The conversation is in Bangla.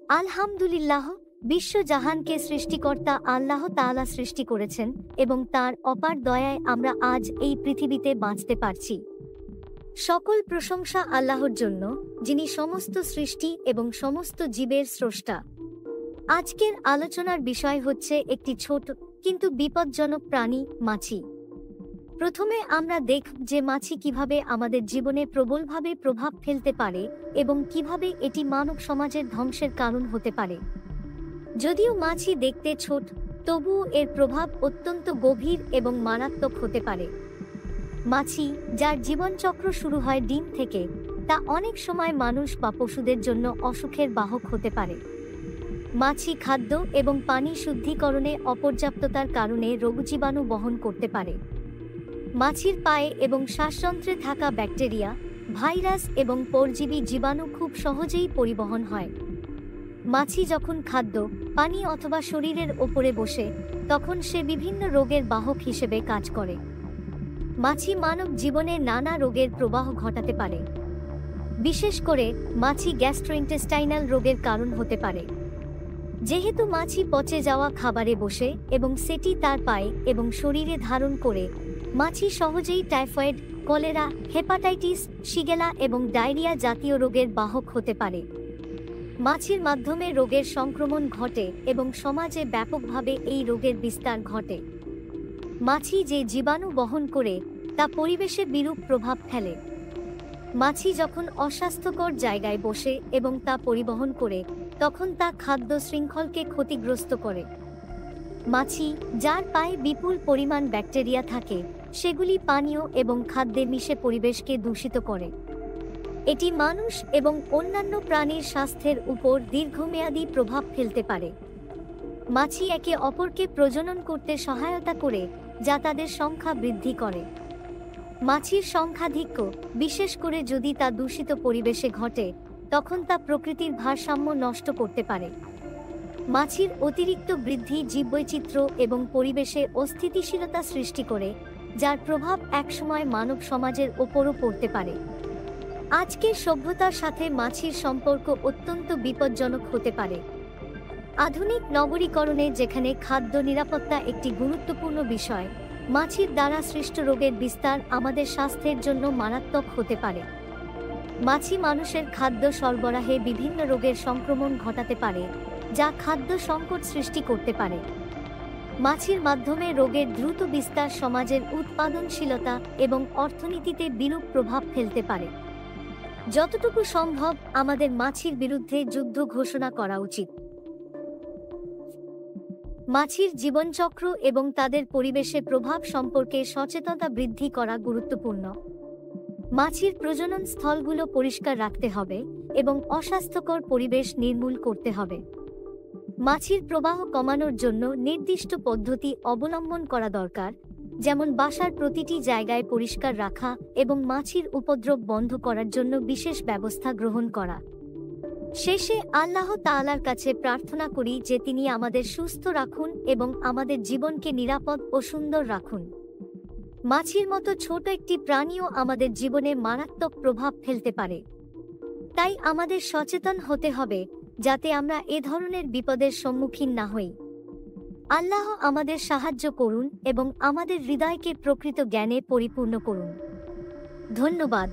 আলহামদুলিল্লাহ, বিশ্বজাহানকে সৃষ্টিকর্তা আল্লাহ তাআলা সৃষ্টি করেছেন এবং তার অপার দয়ায় আমরা আজ এই পৃথিবীতে বাঁচতে পারছি। সকল প্রশংসা আল্লাহর জন্য, যিনি সমস্ত সৃষ্টি এবং সমস্ত জীবের স্রষ্টা। আজকের আলোচনার বিষয় হচ্ছে একটি ছোট কিন্তু বিপজ্জনক প্রাণী, মাছি। প্রথমে আমরা দেখব যে মাছি কিভাবে আমাদের জীবনে প্রবলভাবে প্রভাব ফেলতে পারে এবং কিভাবে এটি মানব সমাজের ধ্বংসের কারণ হতে পারে। যদিও মাছি দেখতে ছোট, তবুও এর প্রভাব অত্যন্ত গভীর এবং মারাত্মক হতে পারে। মাছি, যার জীবনচক্র শুরু হয় ডিম থেকে, তা অনেক সময় মানুষ বা পশুদের জন্য অসুখের বাহক হতে পারে। মাছি খাদ্য এবং পানি শুদ্ধিকরণে অপর্যাপ্ততার কারণে রোগজীবাণু বহন করতে পারে। মাছির পায়ে এবং শ্বাসযন্ত্রে থাকা ব্যাকটেরিয়া, ভাইরাস এবং পরজীবী জীবাণু খুব সহজেই পরিবহন হয়। মাছি যখন খাদ্য, পানি অথবা শরীরের ওপরে বসে, তখন সে বিভিন্ন রোগের বাহক হিসেবে কাজ করে। মাছি মানব জীবনে নানা রোগের প্রবাহ ঘটাতে পারে। বিশেষ করে মাছি গ্যাস্ট্রোইন্টেস্টাইনাল রোগের কারণ হতে পারে। যেহেতু মাছি পচে যাওয়া খাবারে বসে এবং সেটি তার পায়ে এবং শরীরে ধারণ করে, মাছি সহজেই টাইফয়েড, কলেরা, হেপাটাইটিস, শিগেলা এবং ডায়রিয়া জাতীয় রোগের বাহক হতে পারে। মাছির মাধ্যমে রোগের সংক্রমণ ঘটে এবং সমাজে ব্যাপকভাবে এই রোগের বিস্তার ঘটে। মাছি যে জীবাণু বহন করে, তা পরিবেশে বিরূপ প্রভাব ফেলে। মাছি যখন অস্বাস্থ্যকর জায়গায় বসে এবং তা পরিবহন করে, তখন তা খাদ্য শৃঙ্খলকে ক্ষতিগ্রস্ত করে। মাছি, যার পায়ে বিপুল পরিমাণ ব্যাকটেরিয়া থাকে, সেগুলি পানীয় এবং খাদ্যে মিশে পরিবেশকে দূষিত করে। এটি মানুষ এবং অন্যান্য প্রাণীর স্বাস্থ্যের উপর দীর্ঘমেয়াদী প্রভাব ফেলতে পারে। মাছি একে অপরকে প্রজনন করতে সহায়তা করে, যা তাদের সংখ্যা বৃদ্ধি করে। মাছির সংখ্যাধিক্য, বিশেষ করে যদি তা দূষিত পরিবেশে ঘটে, তখন তা প্রকৃতির ভারসাম্য নষ্ট করতে পারে। মাছির অতিরিক্ত বৃদ্ধি জীববৈচিত্র্য এবং পরিবেশে অস্থিতিশীলতা সৃষ্টি করে, যার প্রভাব একসময় মানব সমাজের ওপরও পড়তে পারে। আজকের সভ্যতার সাথে মাছির সম্পর্ক অত্যন্ত বিপজ্জনক হতে পারে। আধুনিক নগরীকরণে যেখানে খাদ্য নিরাপত্তা একটি গুরুত্বপূর্ণ বিষয়, মাছির দ্বারা সৃষ্ট রোগের বিস্তার আমাদের স্বাস্থ্যের জন্য মারাত্মক হতে পারে। মাছি মানুষের খাদ্য সরবরাহে বিভিন্ন রোগের সংক্রমণ ঘটাতে পারে, যা খাদ্য সংকট সৃষ্টি করতে পারে। মাছির মাধ্যমে রোগের দ্রুত বিস্তার সমাজের উৎপাদনশীলতা এবং অর্থনীতিতে বিরূপ প্রভাব ফেলতে পারে। যতটুকু সম্ভব আমাদের মাছির বিরুদ্ধে যুদ্ধ ঘোষণা করা উচিত। মাছির জীবনচক্র এবং তাদের পরিবেশে প্রভাব সম্পর্কে সচেতনতা বৃদ্ধি করা গুরুত্বপূর্ণ। মাছির প্রজনন স্থলগুলো পরিষ্কার রাখতে হবে এবং অস্বাস্থ্যকর পরিবেশ নির্মূল করতে হবে। মাছির প্রবাহ কমানোর জন্য নির্দিষ্ট পদ্ধতি অবলম্বন করা দরকার, যেমন বাসার প্রতিটি জায়গায় পরিষ্কার রাখা এবং মাছির উপদ্রব বন্ধ করার জন্য বিশেষ ব্যবস্থা গ্রহণ করা। শেষে আল্লাহ তাআলার কাছে প্রার্থনা করি যে তিনি আমাদের সুস্থ রাখুন এবং আমাদের জীবনকে নিরাপদ ও সুন্দর রাখুন। মাছির মতো ছোট একটি প্রাণীও আমাদের জীবনে মারাত্মক প্রভাব ফেলতে পারে। তাই আমাদের সচেতন হতে হবে, যাতে আমরা এ ধরনের বিপদের সম্মুখীন না হই। আল্লাহ আমাদের সাহায্য করুন এবং আমাদের হৃদয়কে প্রকৃত জ্ঞানে পরিপূর্ণ করুন। ধন্যবাদ।